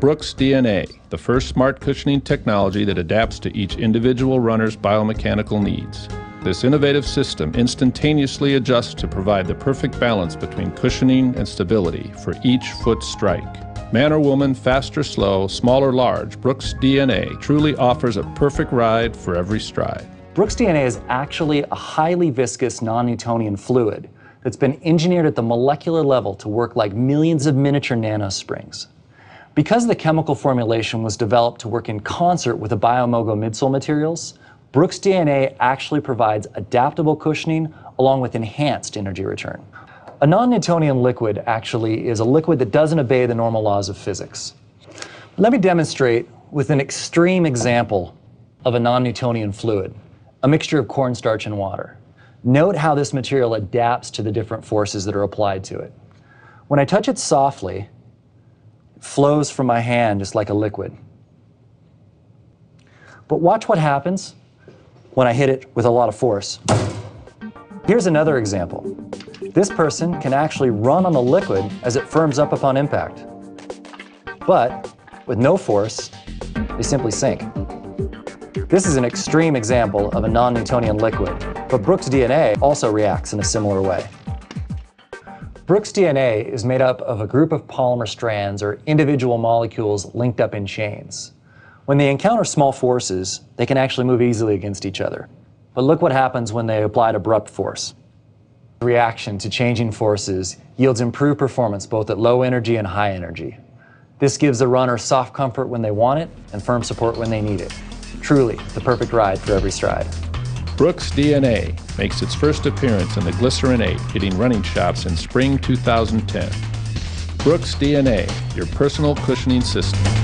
Brooks DNA, the first smart cushioning technology that adapts to each individual runner's biomechanical needs. This innovative system instantaneously adjusts to provide the perfect balance between cushioning and stability for each foot strike. Man or woman, fast or slow, small or large, Brooks DNA truly offers a perfect ride for every stride. Brooks DNA is actually a highly viscous non-Newtonian fluid that's been engineered at the molecular level to work like millions of miniature nanosprings. Because the chemical formulation was developed to work in concert with the Biomogo midsole materials, Brooks DNA actually provides adaptable cushioning along with enhanced energy return. A non-Newtonian liquid actually is a liquid that doesn't obey the normal laws of physics. Let me demonstrate with an extreme example of a non-Newtonian fluid, a mixture of cornstarch and water. Note how this material adapts to the different forces that are applied to it. When I touch it softly, it flows from my hand just like a liquid. But watch what happens when I hit it with a lot of force. Here's another example. This person can actually run on the liquid as it firms up upon impact. But with no force, they simply sink. This is an extreme example of a non-Newtonian liquid, but Brooks DNA also reacts in a similar way. Brooks DNA is made up of a group of polymer strands or individual molecules linked up in chains. When they encounter small forces, they can actually move easily against each other. But look what happens when they apply abrupt force. The reaction to changing forces yields improved performance both at low energy and high energy. This gives the runner soft comfort when they want it and firm support when they need it. Truly, the perfect ride for every stride. Brooks DNA makes its first appearance in the Glycerin 8 hitting running shops in spring 2010. Brooks DNA, your personal cushioning system.